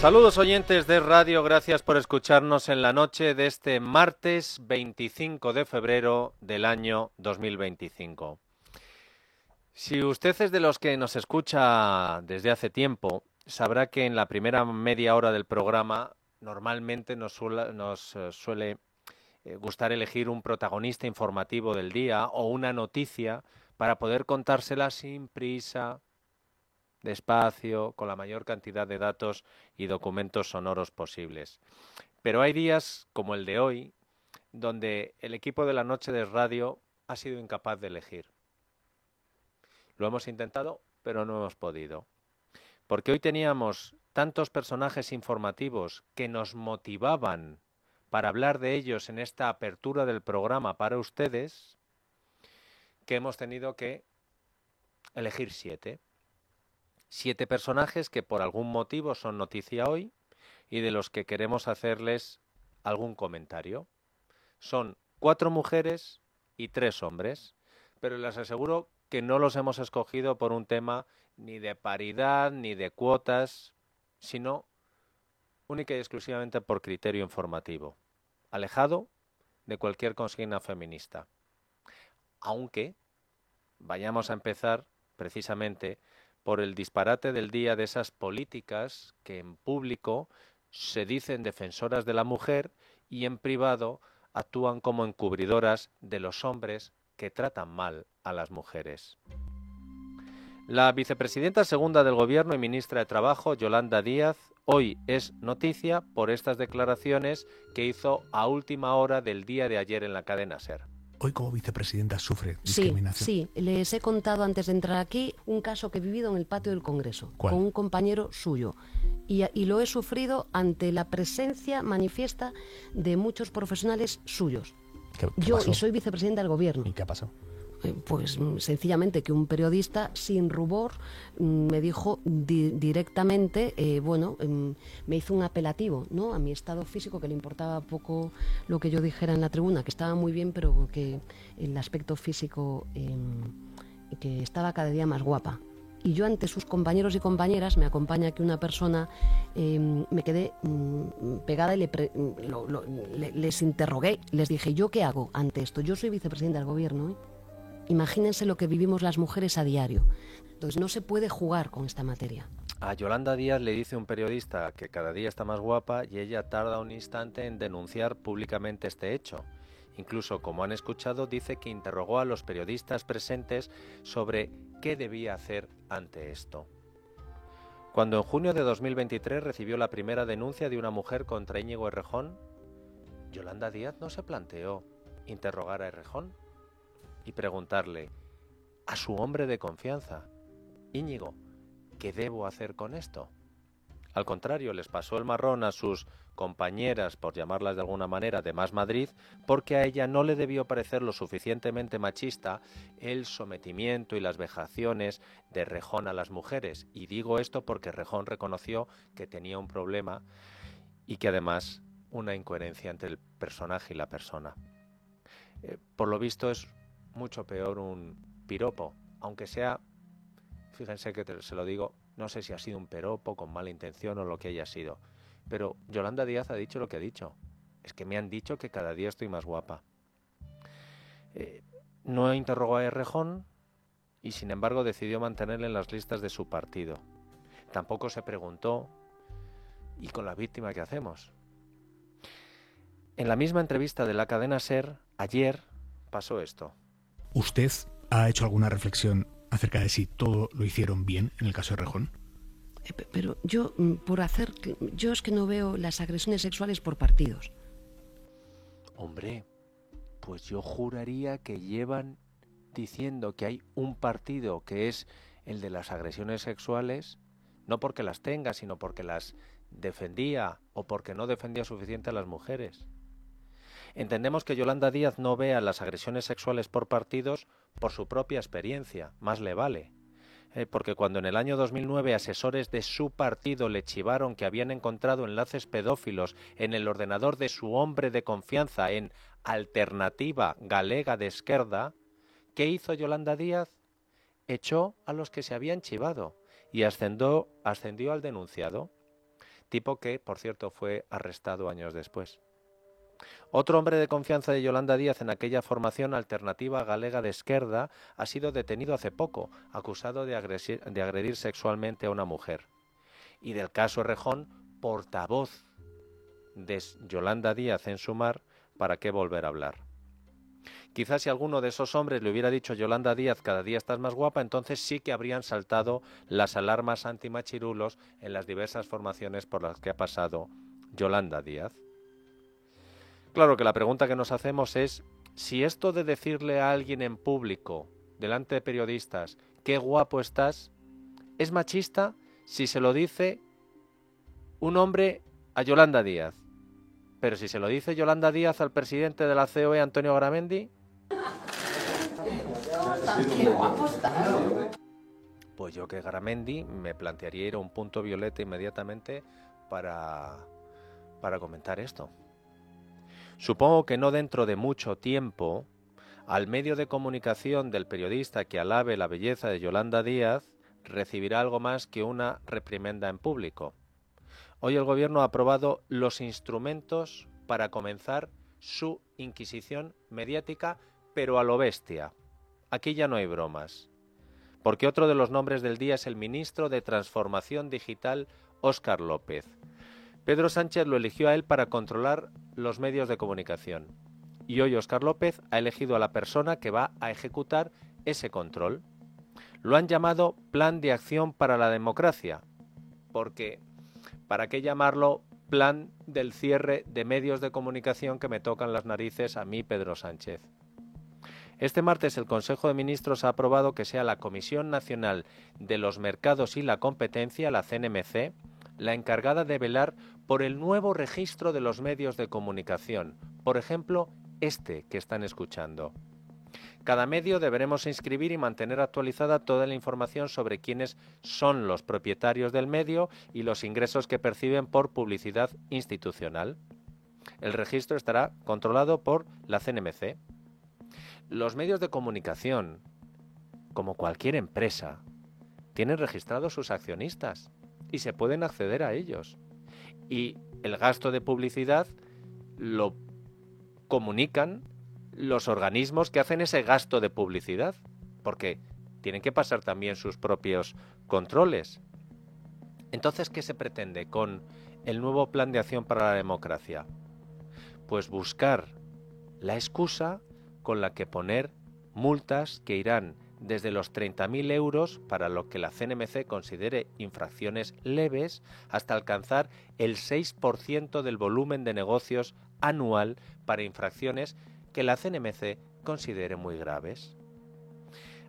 Saludos oyentes de radio, gracias por escucharnos en la noche de este martes 25 de febrero del año 2025. Si usted es de los que nos escucha desde hace tiempo, sabrá que en la primera media hora del programa normalmente nos suele gustar elegir un protagonista informativo del día o una noticia para poder contársela sin prisa, despacio, con la mayor cantidad de datos y documentos sonoros posibles. Pero hay días, como el de hoy, donde el equipo de la noche de radio ha sido incapaz de elegir. Lo hemos intentado, pero no hemos podido. Porque hoy teníamos tantos personajes informativos que nos motivaban para hablar de ellos en esta apertura del programa para ustedes, que hemos tenido que elegir 7. 7 personajes que por algún motivo son noticia hoy y de los que queremos hacerles algún comentario. Son 4 mujeres y 3 hombres, pero les aseguro que no los hemos escogido por un tema ni de paridad ni de cuotas, sino única y exclusivamente por criterio informativo, alejado de cualquier consigna feminista. Aunque vayamos a empezar precisamente por el disparate del día de esas políticas que en público se dicen defensoras de la mujer y en privado actúan como encubridoras de los hombres que tratan mal a las mujeres. La vicepresidenta segunda del Gobierno y ministra de Trabajo, Yolanda Díaz, hoy es noticia por estas declaraciones que hizo a última hora del día de ayer en la cadena SER. Hoy como vicepresidenta sufre discriminación. Sí, les he contado antes de entrar aquí un caso que he vivido en el patio del Congreso. ¿Cuál? Con un compañero suyo. Y lo he sufrido ante la presencia manifiesta de muchos profesionales suyos. ¿Qué Yo, pasó? y soy vicepresidenta del Gobierno. ¿Y qué ha pasado? Pues sencillamente que un periodista sin rubor me dijo directamente, me hizo un apelativo, ¿no?, a mi estado físico, que le importaba poco lo que yo dijera en la tribuna, que estaba muy bien, pero que el aspecto físico, que estaba cada día más guapa. Y yo ante sus compañeros y compañeras, me acompaña aquí una persona, me quedé pegada y les interrogué, les dije, ¿yo qué hago ante esto? Yo soy vicepresidenta del Gobierno, ¿eh? Imagínense lo que vivimos las mujeres a diario. Entonces no se puede jugar con esta materia. A Yolanda Díaz le dice un periodista que cada día está más guapa y ella tarda un instante en denunciar públicamente este hecho. Incluso, como han escuchado, dice que interrogó a los periodistas presentes sobre qué debía hacer ante esto. Cuando en junio de 2023 recibió la primera denuncia de una mujer contra Íñigo Errejón, Yolanda Díaz no se planteó interrogar a Errejón y preguntarle a su hombre de confianza, Íñigo, ¿qué debo hacer con esto? Al contrario, les pasó el marrón a sus compañeras, por llamarlas de alguna manera, de Más Madrid, porque a ella no le debió parecer lo suficientemente machista el sometimiento y las vejaciones de Errejón a las mujeres. Y digo esto porque Errejón reconoció que tenía un problema y que además una incoherencia entre el personaje y la persona. Por lo visto es mucho peor un piropo, aunque sea, fíjense que se lo digo, no sé si ha sido un piropo con mala intención o lo que haya sido, pero Yolanda Díaz ha dicho lo que ha dicho. Es que me han dicho que cada día estoy más guapa. No interrogó a Errejón y sin embargo decidió mantenerle en las listas de su partido. Tampoco se preguntó, ¿y con la víctima qué hacemos? En la misma entrevista de la cadena SER, ayer pasó esto. ¿Usted ha hecho alguna reflexión acerca de si todo lo hicieron bien en el caso de Errejón? Pero yo, yo es que no veo las agresiones sexuales por partidos. Hombre, pues yo juraría que llevan diciendo que hay un partido que es el de las agresiones sexuales, no porque las tenga, sino porque las defendía o porque no defendía suficiente a las mujeres. Entendemos que Yolanda Díaz no vea las agresiones sexuales por partidos por su propia experiencia, más le vale. Porque cuando en el año 2009 asesores de su partido le chivaron que habían encontrado enlaces pedófilos en el ordenador de su hombre de confianza en Alternativa Galega de Esquerda, ¿qué hizo Yolanda Díaz? Echó a los que se habían chivado y ascendió al denunciado. tipo que, por cierto, fue arrestado años después. Otro hombre de confianza de Yolanda Díaz en aquella formación Alternativa Galega de Esquerda ha sido detenido hace poco, acusado de agredir sexualmente a una mujer. Y del caso Errejón, portavoz de Yolanda Díaz en Sumar, ¿para qué volver a hablar? Quizás si alguno de esos hombres le hubiera dicho Yolanda Díaz, cada día estás más guapa, entonces sí que habrían saltado las alarmas antimachirulos en las diversas formaciones por las que ha pasado Yolanda Díaz. Claro que la pregunta que nos hacemos es si esto de decirle a alguien en público, delante de periodistas, qué guapo estás, es machista si se lo dice un hombre a Yolanda Díaz. Pero si se lo dice Yolanda Díaz al presidente de la COE, Antonio Garamendi, pues yo que Garamendi me plantearía ir a un punto violeta inmediatamente para comentar esto. Supongo que no dentro de mucho tiempo, al medio de comunicación del periodista que alabe la belleza de Yolanda Díaz recibirá algo más que una reprimenda en público. Hoy el Gobierno ha aprobado los instrumentos para comenzar su inquisición mediática, pero a lo bestia. Aquí ya no hay bromas, porque otro de los nombres del día es el ministro de Transformación Digital, Óscar López. Pedro Sánchez lo eligió a él para controlar los medios de comunicación. Y hoy Óscar López ha elegido a la persona que va a ejecutar ese control. Lo han llamado Plan de Acción para la Democracia, porque ¿para qué llamarlo Plan del cierre de medios de comunicación que me tocan las narices a mí, Pedro Sánchez? Este martes el Consejo de Ministros ha aprobado que sea la Comisión Nacional de los Mercados y la Competencia, la CNMC, la encargada de velar por el nuevo registro de los medios de comunicación, por ejemplo, este que están escuchando. Cada medio deberemos inscribir y mantener actualizada toda la información sobre quiénes son los propietarios del medio y los ingresos que perciben por publicidad institucional. El registro estará controlado por la CNMC. Los medios de comunicación, como cualquier empresa, tienen registrados sus accionistas y se pueden acceder a ellos. Y el gasto de publicidad lo comunican los organismos que hacen ese gasto de publicidad, porque tienen que pasar también sus propios controles. Entonces, ¿qué se pretende con el nuevo Plan de Acción para la Democracia? Pues buscar la excusa con la que poner multas que irán desde los 30.000 euros para lo que la CNMC considere infracciones leves hasta alcanzar el 6% del volumen de negocios anual para infracciones que la CNMC considere muy graves.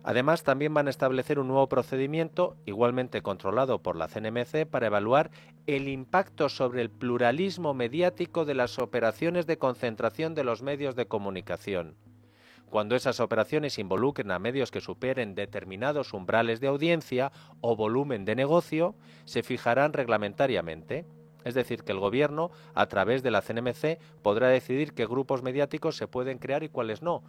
Además, también van a establecer un nuevo procedimiento, igualmente controlado por la CNMC, para evaluar el impacto sobre el pluralismo mediático de las operaciones de concentración de los medios de comunicación. Cuando esas operaciones involucren a medios que superen determinados umbrales de audiencia o volumen de negocio, se fijarán reglamentariamente. Es decir, que el Gobierno, a través de la CNMC, podrá decidir qué grupos mediáticos se pueden crear y cuáles no.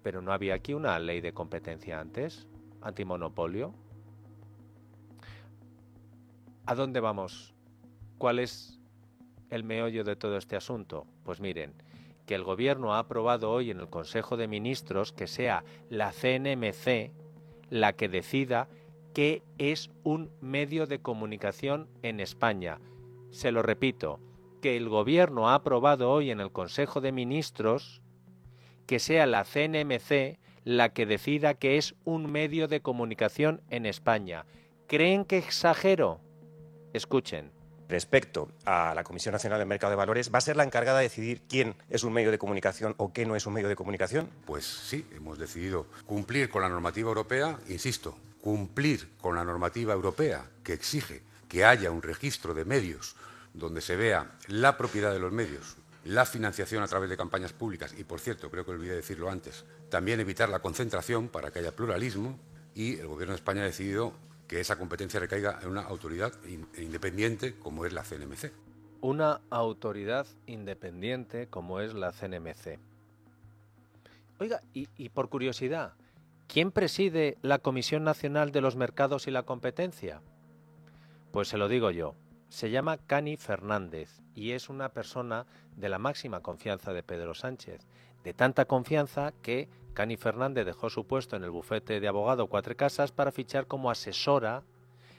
Pero ¿no había aquí una ley de competencia antes? ¿Antimonopolio? ¿A dónde vamos? ¿Cuál es el meollo de todo este asunto? Pues miren, que el Gobierno ha aprobado hoy en el Consejo de Ministros que sea la CNMC la que decida qué es un medio de comunicación en España. Se lo repito, que el Gobierno ha aprobado hoy en el Consejo de Ministros que sea la CNMC la que decida qué es un medio de comunicación en España. ¿Creen que exagero? Escuchen. Respecto a la Comisión Nacional del Mercado de Valores, ¿va a ser la encargada de decidir quién es un medio de comunicación o qué no es un medio de comunicación? Pues sí, hemos decidido cumplir con la normativa europea, insisto, cumplir con la normativa europea que exige que haya un registro de medios donde se vea la propiedad de los medios, la financiación a través de campañas públicas y, por cierto, creo que olvidé decirlo antes, también evitar la concentración para que haya pluralismo, y el Gobierno de España ha decidido que esa competencia recaiga en una autoridad independiente como es la CNMC. Una autoridad independiente como es la CNMC. Oiga, y por curiosidad, ¿quién preside la Comisión Nacional de los Mercados y la Competencia? Pues se lo digo yo, se llama Cani Fernández y es una persona de la máxima confianza de Pedro Sánchez. De tanta confianza que Cani Fernández dejó su puesto en el bufete de abogado Cuatro Casas para fichar como asesora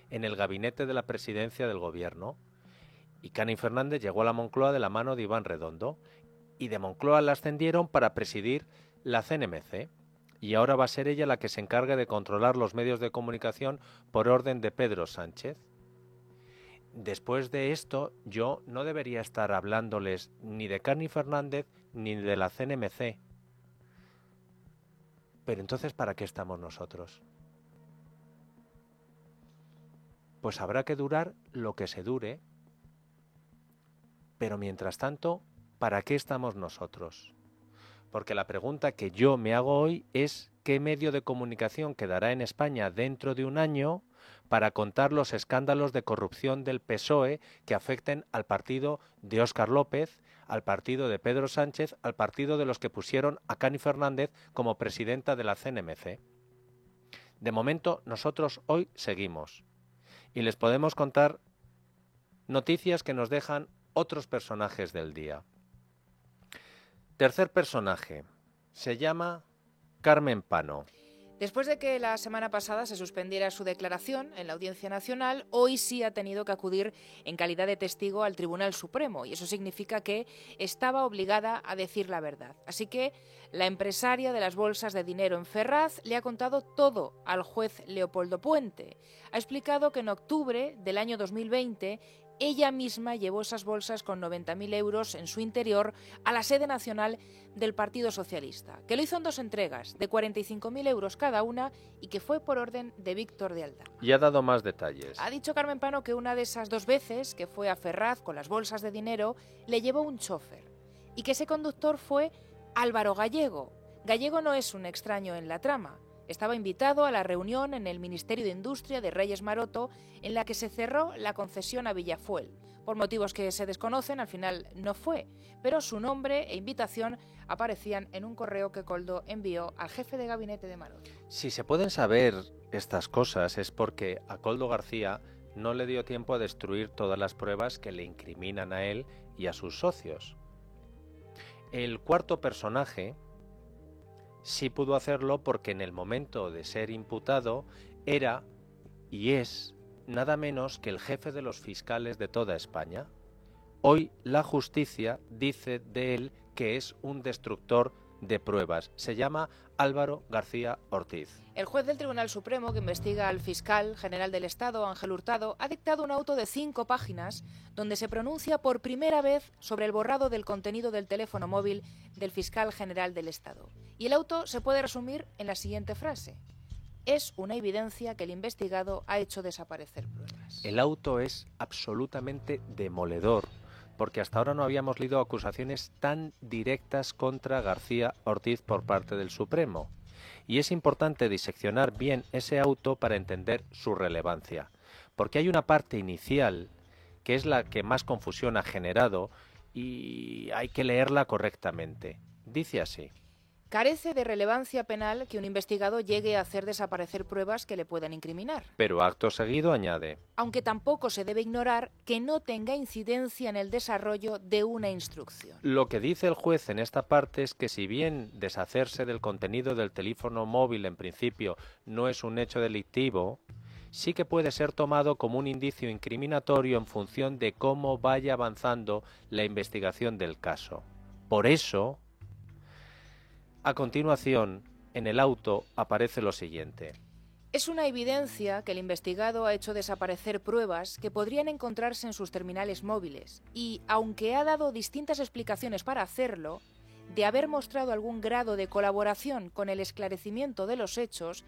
en el gabinete de la presidencia del gobierno. Y Cani Fernández llegó a la Moncloa de la mano de Iván Redondo y de Moncloa la ascendieron para presidir la CNMC. Y ahora va a ser ella la que se encargue de controlar los medios de comunicación por orden de Pedro Sánchez. Después de esto, yo no debería estar hablándoles ni de Cani Fernández ni de la CNMC. Pero entonces, ¿para qué estamos nosotros? Pues habrá que durar lo que se dure. Pero mientras tanto, ¿para qué estamos nosotros? Porque la pregunta que yo me hago hoy es ¿qué medio de comunicación quedará en España dentro de un año para contar los escándalos de corrupción del PSOE que afecten al partido de Óscar López, al partido de Pedro Sánchez, al partido de los que pusieron a Cani Fernández como presidenta de la CNMC? De momento, nosotros hoy seguimos y les podemos contar noticias que nos dejan otros personajes del día. Tercer personaje, se llama Carmen Pano. Después de que la semana pasada se suspendiera su declaración en la Audiencia Nacional, hoy sí ha tenido que acudir en calidad de testigo al Tribunal Supremo y eso significa que estaba obligada a decir la verdad. Así que la empresaria de las bolsas de dinero en Ferraz le ha contado todo al juez Leopoldo Puente. Ha explicado que en octubre del año 2020 ella misma llevó esas bolsas con 90.000 euros en su interior a la sede nacional del Partido Socialista, que lo hizo en 2 entregas de 45.000 euros cada una y que fue por orden de Víctor de Aldama. Y ha dado más detalles. Ha dicho Carmen Pano que una de esas 2 veces que fue a Ferraz con las bolsas de dinero le llevó un chofer y que ese conductor fue Álvaro Gallego. Gallego no es un extraño en la trama. Estaba invitado a la reunión en el Ministerio de Industria de Reyes Maroto en la que se cerró la concesión a Villafuel. Por motivos que se desconocen, al final no fue, pero su nombre e invitación aparecían en un correo que Koldo envió al jefe de gabinete de Maroto. Si se pueden saber estas cosas es porque a Koldo García no le dio tiempo a destruir todas las pruebas que le incriminan a él y a sus socios. El cuarto personaje sí pudo hacerlo porque en el momento de ser imputado era y es nada menos que el jefe de los fiscales de toda España. Hoy la justicia dice de él que es un destructor de pruebas. Se llama Álvaro García Ortiz. El juez del Tribunal Supremo que investiga al fiscal general del Estado, Ángel Hurtado, ha dictado un auto de 5 páginas donde se pronuncia por primera vez sobre el borrado del contenido del teléfono móvil del fiscal general del Estado. Y el auto se puede resumir en la siguiente frase: es una evidencia que el investigado ha hecho desaparecer pruebas. El auto es absolutamente demoledor, porque hasta ahora no habíamos leído acusaciones tan directas contra García Ortiz por parte del Supremo. Y es importante diseccionar bien ese auto para entender su relevancia, porque hay una parte inicial que es la que más confusión ha generado y hay que leerla correctamente. Dice así: carece de relevancia penal que un investigado llegue a hacer desaparecer pruebas que le puedan incriminar. Pero acto seguido añade: aunque tampoco se debe ignorar que no tenga incidencia en el desarrollo de una instrucción. Lo que dice el juez en esta parte es que si bien deshacerse del contenido del teléfono móvil en principio no es un hecho delictivo, sí que puede ser tomado como un indicio incriminatorio en función de cómo vaya avanzando la investigación del caso. Por eso, a continuación, en el auto aparece lo siguiente: es una evidencia que el investigado ha hecho desaparecer pruebas que podrían encontrarse en sus terminales móviles y, aunque ha dado distintas explicaciones para hacerlo, de haber mostrado algún grado de colaboración con el esclarecimiento de los hechos,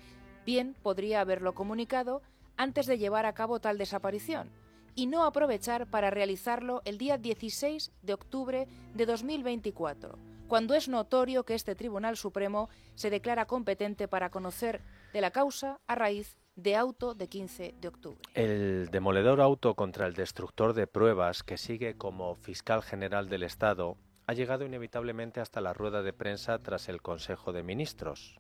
bien podría haberlo comunicado antes de llevar a cabo tal desaparición y no aprovechar para realizarlo el día 16 de octubre de 2024, cuando es notorio que este Tribunal Supremo se declara competente para conocer de la causa a raíz de auto de 15 de octubre. El demoledor auto contra el destructor de pruebas que sigue como fiscal general del Estado ha llegado inevitablemente hasta la rueda de prensa tras el Consejo de Ministros.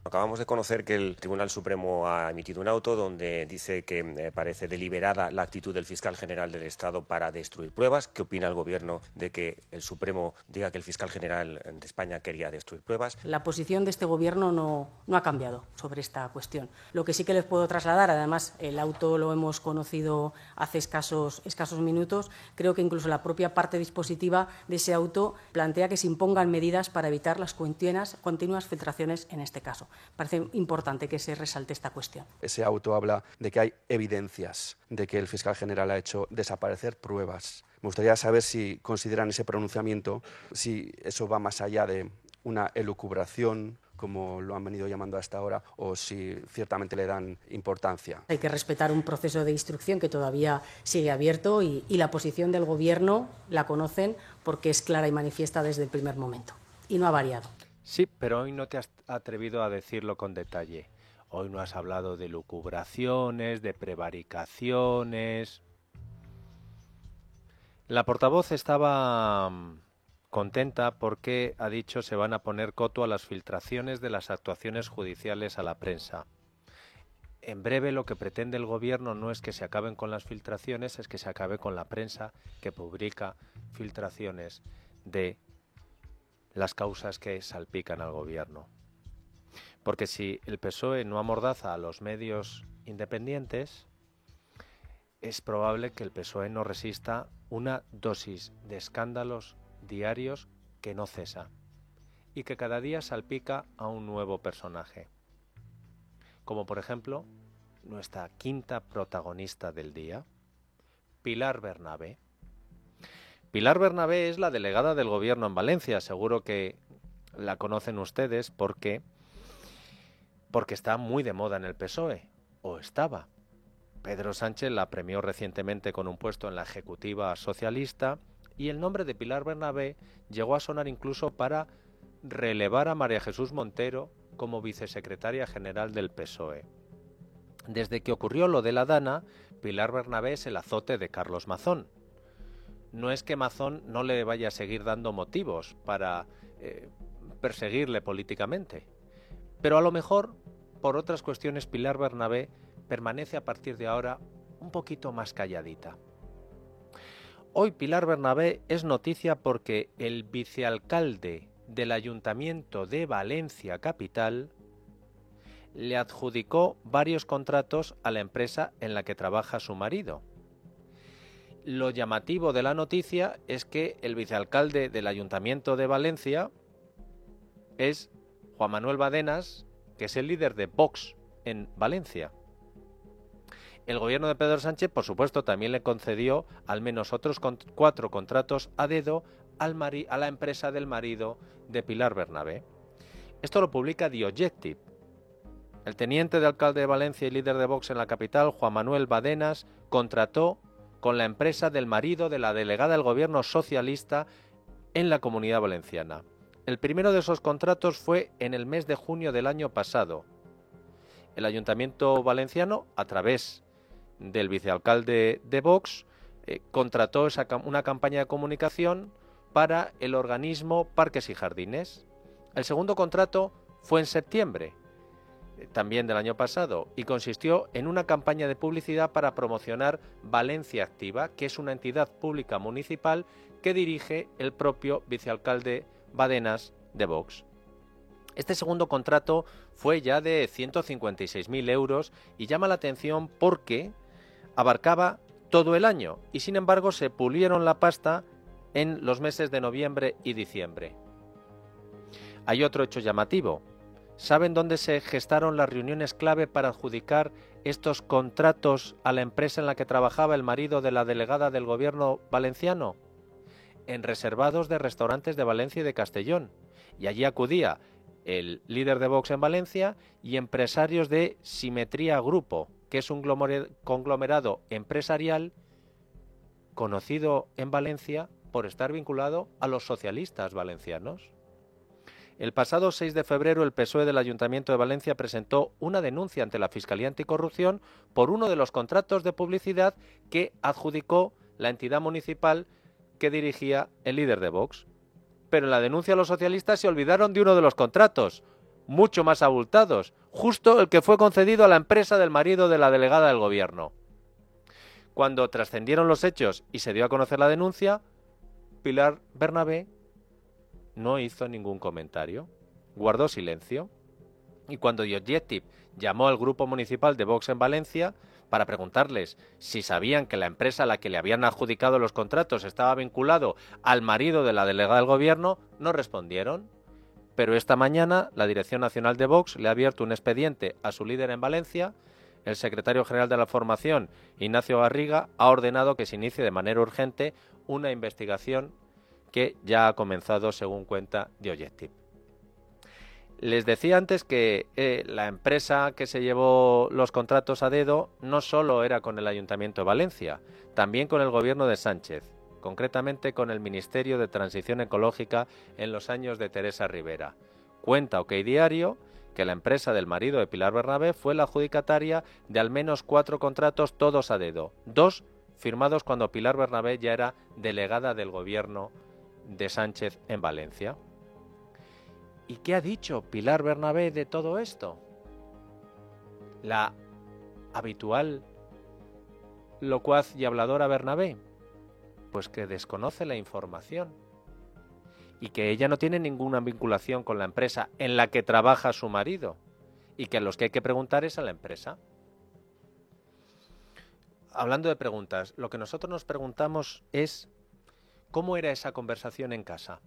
Acabamos de conocer que el Tribunal Supremo ha emitido un auto donde dice que parece deliberada la actitud del fiscal general del Estado para destruir pruebas. ¿Qué opina el Gobierno de que el Supremo diga que el fiscal general de España quería destruir pruebas? La posición de este Gobierno no ha cambiado sobre esta cuestión. Lo que sí que les puedo trasladar, además el auto lo hemos conocido hace escasos minutos, creo que incluso la propia parte dispositiva de ese auto plantea que se impongan medidas para evitar las continuas filtraciones en este caso. Parece importante que se resalte esta cuestión. Ese auto habla de que hay evidencias de que el fiscal general ha hecho desaparecer pruebas. Me gustaría saber si consideran ese pronunciamiento, si eso va más allá de una elucubración, como lo han venido llamando hasta ahora, o si ciertamente le dan importancia. Hay que respetar un proceso de instrucción que todavía sigue abierto y la posición del Gobierno la conocen porque es clara y manifiesta desde el primer momento y no ha variado. Sí, pero hoy no te has atrevido a decirlo con detalle. Hoy no has hablado de lucubraciones, de prevaricaciones. La portavoz estaba contenta porque, ha dicho, se van a poner coto a las filtraciones de las actuaciones judiciales a la prensa. En breve lo que pretende el Gobierno no es que se acaben con las filtraciones, es que se acabe con la prensa que publica filtraciones de las causas que salpican al Gobierno. Porque si el PSOE no amordaza a los medios independientes, es probable que el PSOE no resista una dosis de escándalos diarios que no cesa y que cada día salpica a un nuevo personaje. Como por ejemplo, nuestra quinta protagonista del día, Pilar Bernabé. Pilar Bernabé es la delegada del Gobierno en Valencia. Seguro que la conocen ustedes porque está muy de moda en el PSOE, o estaba. Pedro Sánchez la premió recientemente con un puesto en la Ejecutiva Socialista y el nombre de Pilar Bernabé llegó a sonar incluso para relevar a María Jesús Montero como vicesecretaria general del PSOE. Desde que ocurrió lo de la Dana, Pilar Bernabé es el azote de Carlos Mazón. No es que Mazón no le vaya a seguir dando motivos para perseguirle políticamente, pero a lo mejor, por otras cuestiones, Pilar Bernabé permanece a partir de ahora un poquito más calladita. Hoy Pilar Bernabé es noticia porque el vicealcalde del Ayuntamiento de Valencia Capital le adjudicó varios contratos a la empresa en la que trabaja su marido. Lo llamativo de la noticia es que el vicealcalde del Ayuntamiento de Valencia es Juan Manuel Badenas, que es el líder de Vox en Valencia. El gobierno de Pedro Sánchez, por supuesto, también le concedió al menos otros 4 contratos a dedo a la empresa del marido de Pilar Bernabé. Esto lo publica The Objective. El teniente de alcalde de Valencia y líder de Vox en la capital, Juan Manuel Badenas, contrató con la empresa del marido de la delegada del gobierno socialista en la Comunidad Valenciana. El primero de esos contratos fue en el mes de junio del año pasado. El Ayuntamiento valenciano, a través del vicealcalde de Vox, contrató una campaña de comunicación para el organismo Parques y Jardines. El segundo contrato fue en septiembre, también del año pasado, y consistió en una campaña de publicidad para promocionar Valencia Activa, que es una entidad pública municipal que dirige el propio vicealcalde Badenas de Vox. Este segundo contrato fue ya de 156.000 euros y llama la atención porque abarcaba todo el año y sin embargo se pulieron la pasta en los meses de noviembre y diciembre. Hay otro hecho llamativo. ¿Saben dónde se gestaron las reuniones clave para adjudicar estos contratos a la empresa en la que trabajaba el marido de la delegada del gobierno valenciano? En reservados de restaurantes de Valencia y de Castellón. Y allí acudía el líder de Vox en Valencia y empresarios de Simetría Grupo, que es un conglomerado empresarial conocido en Valencia por estar vinculado a los socialistas valencianos. El pasado 6 de febrero el PSOE del Ayuntamiento de Valencia presentó una denuncia ante la Fiscalía Anticorrupción por uno de los contratos de publicidad que adjudicó la entidad municipal que dirigía el líder de Vox. Pero en la denuncia los socialistas se olvidaron de uno de los contratos. mucho más abultados, justo el que fue concedido a la empresa del marido de la delegada del gobierno. Cuando trascendieron los hechos y se dio a conocer la denuncia, Pilar Bernabé no hizo ningún comentario, guardó silencio. Y cuando The Objective llamó al grupo municipal de Vox en Valencia para preguntarles si sabían que la empresa a la que le habían adjudicado los contratos estaba vinculado al marido de la delegada del gobierno, no respondieron. Pero esta mañana la Dirección Nacional de Vox le ha abierto un expediente a su líder en Valencia. El secretario general de la formación, Ignacio Garriga, ha ordenado que se inicie de manera urgente una investigación que ya ha comenzado, según cuenta The Objective. Les decía antes que la empresa que se llevó los contratos a dedo no solo era con el Ayuntamiento de Valencia, también con el gobierno de Sánchez, concretamente con el Ministerio de Transición Ecológica en los años de Teresa Rivera. Cuenta OK Diario que la empresa del marido de Pilar Bernabé fue la adjudicataria de al menos 4 contratos, todos a dedo, 2 firmados cuando Pilar Bernabé ya era delegada del gobierno de Sánchez en Valencia. ¿Y qué ha dicho Pilar Bernabé de todo esto? La habitual locuaz y habladora Bernabé, pues que desconoce la información y que ella no tiene ninguna vinculación con la empresa en la que trabaja su marido y que a los que hay que preguntar es a la empresa. Hablando de preguntas, lo que nosotros nos preguntamos es ¿cómo era esa conversación en casa?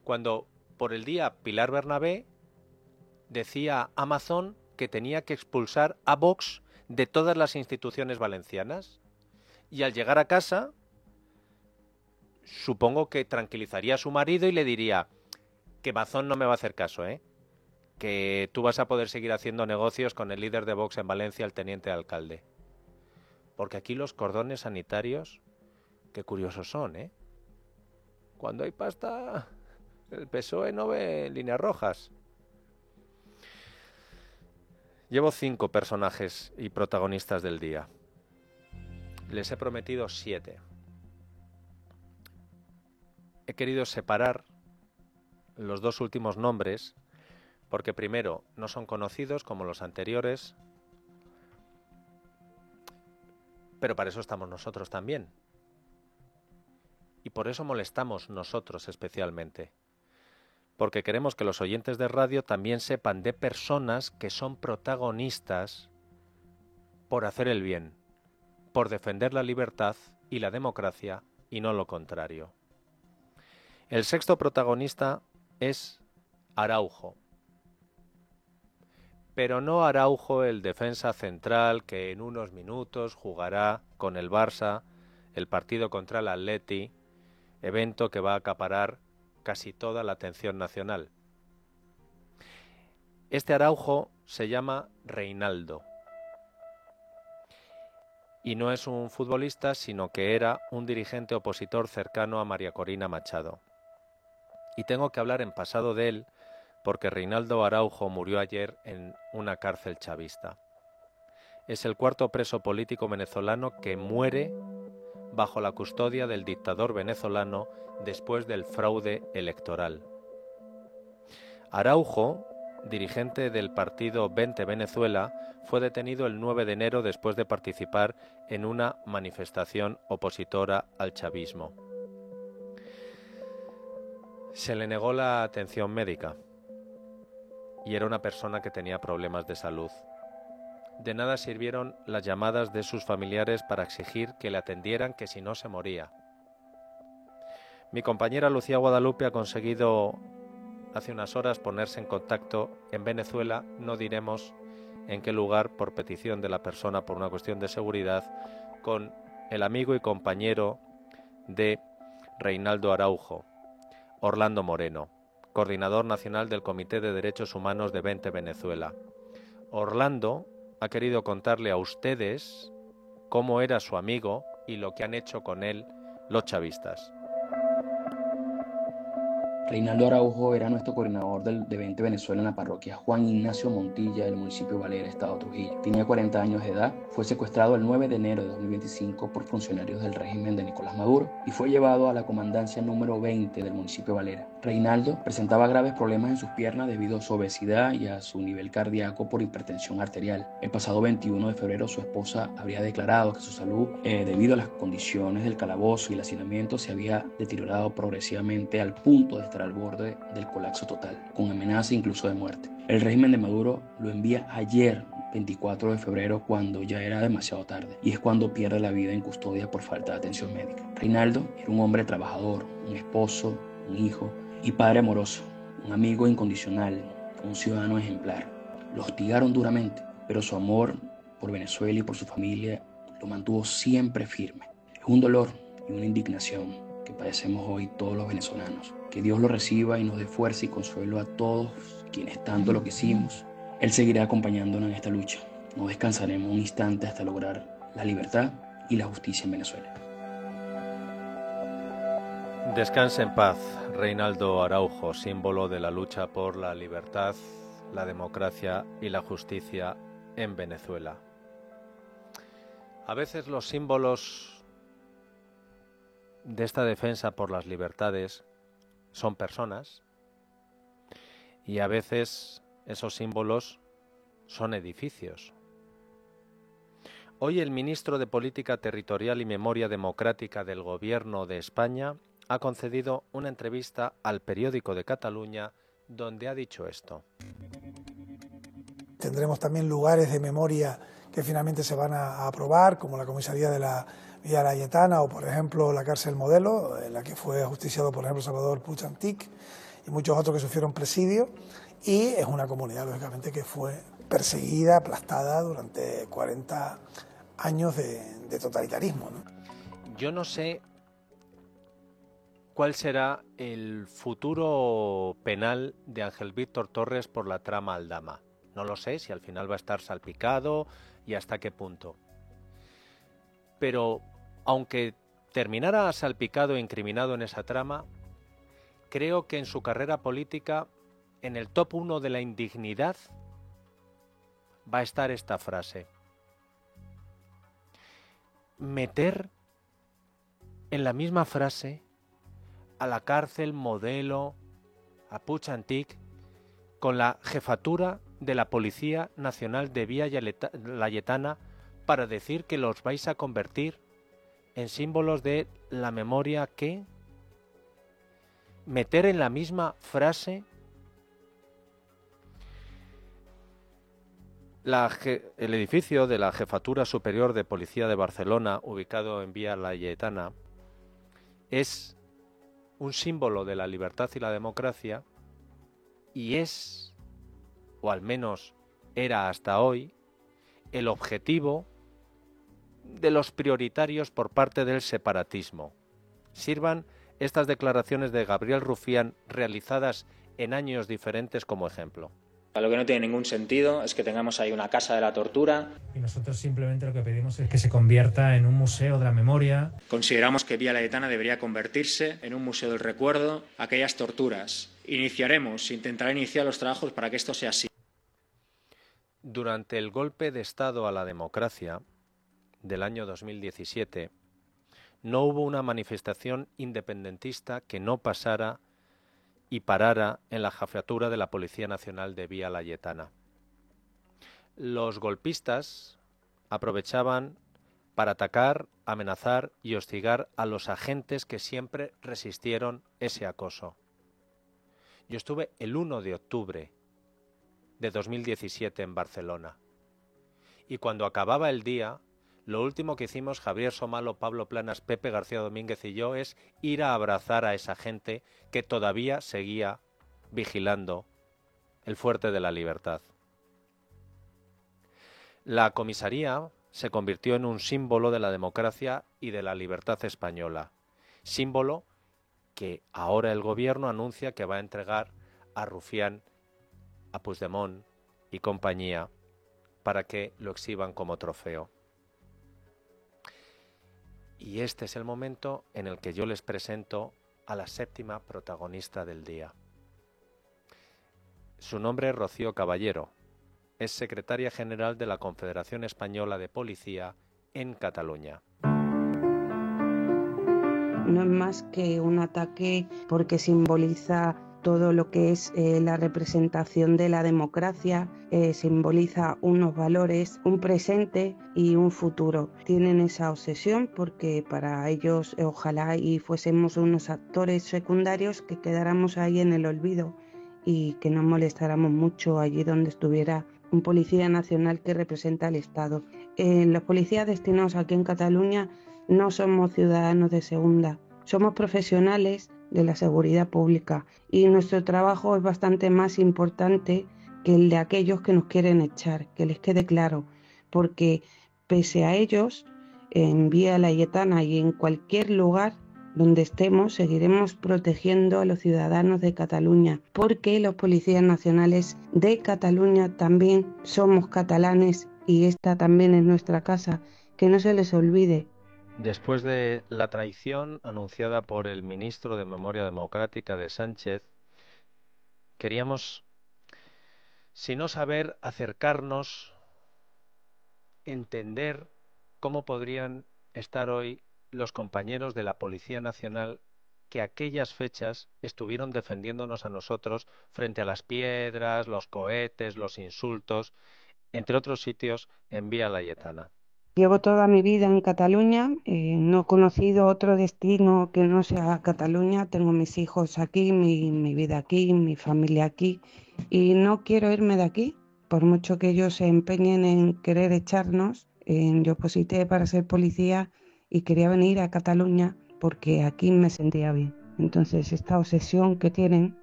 Cuando por el día Pilar Bernabé decía a Amazon que tenía que expulsar a Vox de todas las instituciones valencianas y al llegar a casa supongo que tranquilizaría a su marido y le diría que Amazon no me va a hacer caso, que tú vas a poder seguir haciendo negocios con el líder de Vox en Valencia, el teniente alcalde. Porque aquí los cordones sanitarios, qué curiosos son, Cuando hay pasta, el PSOE no ve líneas rojas. Llevo 5 personajes y protagonistas del día. Les he prometido 7. He querido separar los 2 últimos nombres porque primero no son conocidos como los anteriores, pero para eso estamos nosotros también. Y por eso molestamos nosotros especialmente. Porque queremos que los oyentes de radio también sepan de personas que son protagonistas por hacer el bien, por defender la libertad y la democracia y no lo contrario. El 6º protagonista es Araujo. Pero no Araujo, el defensa central que en unos minutos jugará con el Barça el partido contra el Atleti, evento que va a acaparar casi toda la atención nacional. Este Araujo se llama Reinaldo. Y no es un futbolista, sino que era un dirigente opositor cercano a María Corina Machado. Y tengo que hablar en pasado de él porque Reinaldo Araujo murió ayer en una cárcel chavista. Es el 4º preso político venezolano que muere bajo la custodia del dictador venezolano después del fraude electoral. Araujo, dirigente del partido 20 Venezuela, fue detenido el 9 de enero después de participar en una manifestación opositora al chavismo. Se le negó la atención médica y era una persona que tenía problemas de salud. De nada sirvieron las llamadas de sus familiares para exigir que le atendieran, que si no se moría. Mi compañera Lucía Guadalupe ha conseguido hace unas horas ponerse en contacto en Venezuela, no diremos en qué lugar, por petición de la persona, por una cuestión de seguridad, con el amigo y compañero de Reinaldo Araujo, Orlando Moreno, coordinador nacional del Comité de Derechos Humanos de 20 Venezuela. Orlando ha querido contarle a ustedes cómo era su amigo y lo que han hecho con él los chavistas. Reinaldo Araujo era nuestro coordinador de 20 Venezuela en la parroquia Juan Ignacio Montilla del municipio Valera, estado Trujillo. Tenía 40 años de edad, fue secuestrado el 9 de enero de 2025 por funcionarios del régimen de Nicolás Maduro y fue llevado a la comandancia número 20 del municipio Valera. Reinaldo presentaba graves problemas en sus piernas debido a su obesidad y a su nivel cardíaco por hipertensión arterial. El pasado 21 de febrero su esposa habría declarado que su salud, debido a las condiciones del calabozo y el hacinamiento, se había deteriorado progresivamente al punto de estar al borde del colapso total, con amenaza incluso de muerte. El régimen de Maduro lo envía ayer, 24 de febrero, cuando ya era demasiado tarde, y es cuando pierde la vida en custodia por falta de atención médica. Reinaldo era un hombre trabajador, un esposo, un hijo y padre amoroso, un amigo incondicional, un ciudadano ejemplar. Lo hostigaron duramente, pero su amor por Venezuela y por su familia lo mantuvo siempre firme. Es un dolor y una indignación que padecemos hoy todos los venezolanos. Que Dios lo reciba y nos dé fuerza y consuelo a todos quienes tanto lo quisimos. Él seguirá acompañándonos en esta lucha. No descansaremos un instante hasta lograr la libertad y la justicia en Venezuela. Descanse en paz, Reinaldo Araujo, símbolo de la lucha por la libertad, la democracia y la justicia en Venezuela. A veces los símbolos de esta defensa por las libertades son personas y a veces esos símbolos son edificios. Hoy el ministro de Política Territorial y Memoria Democrática del Gobierno de España ha concedido una entrevista al Periódico de Cataluña donde ha dicho esto. Tendremos también lugares de memoria que finalmente se van a aprobar, como la comisaría de la Villa Laietana o, por ejemplo, la cárcel Modelo, en la que fue ajusticiado, por ejemplo, Salvador Puig Antich y muchos otros que sufrieron presidio. Y es una comunidad, lógicamente, que fue perseguida, aplastada durante 40 años de totalitarismo, ¿no? Yo no sé cuál será el futuro penal de Ángel Víctor Torres por la trama Aldama. No lo sé si al final va a estar salpicado y hasta qué punto. Pero aunque terminara salpicado e incriminado en esa trama, creo que en su carrera política, en el top 1 de la indignidad, va a estar esta frase. Meter en la misma frase a la cárcel Modelo, a Puig Antich, con la jefatura de la Policía Nacional de Villa Laietana para decir que los vais a convertir en símbolos de la memoria que... Meter en la misma frase el edificio de la Jefatura Superior de Policía de Barcelona, ubicado en Villa Laietana, es un símbolo de la libertad y la democracia y es, o al menos era hasta hoy, el objetivo de los prioritarios por parte del separatismo. Sirvan estas declaraciones de Gabriel Rufián realizadas en años diferentes como ejemplo. Lo que no tiene ningún sentido es que tengamos ahí una casa de la tortura. Y nosotros simplemente lo que pedimos es que se convierta en un museo de la memoria. Consideramos que Villa Laietana debería convertirse en un museo del recuerdo a aquellas torturas. Intentaré iniciar los trabajos para que esto sea así. Durante el golpe de Estado a la democracia del año 2017, no hubo una manifestación independentista que no pasara y parara en la jefatura de la Policía Nacional de Villa Laietana. Los golpistas aprovechaban para atacar, amenazar y hostigar a los agentes que siempre resistieron ese acoso. Yo estuve el 1 de octubre de 2017 en Barcelona y cuando acababa el día, lo último que hicimos Javier Somalo, Pablo Planas, Pepe García Domínguez y yo es ir a abrazar a esa gente que todavía seguía vigilando el Fuerte de la Libertad. La comisaría se convirtió en un símbolo de la democracia y de la libertad española, símbolo que ahora el gobierno anuncia que va a entregar a Rufián, a Puigdemont y compañía para que lo exhiban como trofeo. Y este es el momento en el que yo les presento a la séptima protagonista del día. Su nombre es Rocío Caballero. Es secretaria general de la Confederación Española de Policía en Cataluña. No es más que un ataque porque simboliza todo lo que es la representación de la democracia, simboliza unos valores, un presente y un futuro. Tienen esa obsesión porque para ellos ojalá y fuésemos unos actores secundarios que quedáramos ahí en el olvido y que no molestáramos mucho allí donde estuviera un policía nacional que representa al Estado. Los policías destinados aquí en Cataluña no somos ciudadanos de segunda, somos profesionales de la seguridad pública y nuestro trabajo es bastante más importante que el de aquellos que nos quieren echar, que les quede claro, porque pese a ellos, en Vía Laietana y en cualquier lugar donde estemos, seguiremos protegiendo a los ciudadanos de Cataluña, porque los policías nacionales de Cataluña también somos catalanes y esta también es nuestra casa, que no se les olvide. Después de la traición anunciada por el ministro de Memoria Democrática de Sánchez, queríamos, si no saber, acercarnos, entender cómo podrían estar hoy los compañeros de la Policía Nacional que aquellas fechas estuvieron defendiéndonos a nosotros frente a las piedras, los cohetes, los insultos, entre otros sitios en Vía Laietana. Llevo toda mi vida en Cataluña, no he conocido otro destino que no sea Cataluña, tengo mis hijos aquí, mi vida aquí, mi familia aquí y no quiero irme de aquí, por mucho que ellos se empeñen en querer echarnos. Yo oposité para ser policía y quería venir a Cataluña porque aquí me sentía bien. Entonces esta obsesión que tienen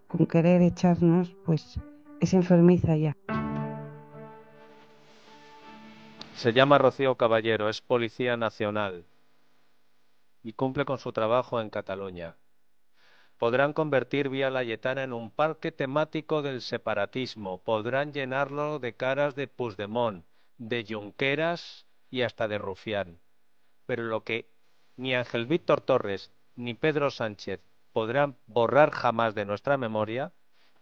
con querer echarnos pues es enfermiza ya. Se llama Rocío Caballero, es policía nacional y cumple con su trabajo en Cataluña. Podrán convertir Vía Laietana en un parque temático del separatismo, podrán llenarlo de caras de Puigdemont, de Junqueras y hasta de Rufián. Pero lo que ni Ángel Víctor Torres ni Pedro Sánchez podrán borrar jamás de nuestra memoria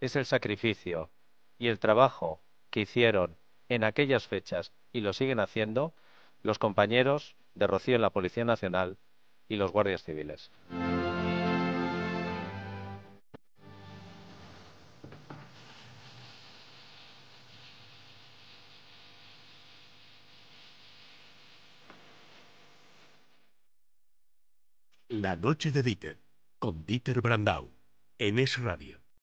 es el sacrificio y el trabajo que hicieron en aquellas fechas y lo siguen haciendo los compañeros de Rocío en la Policía Nacional y los guardias civiles. La noche de Dieter, con Dieter Brandau, en Es Radio.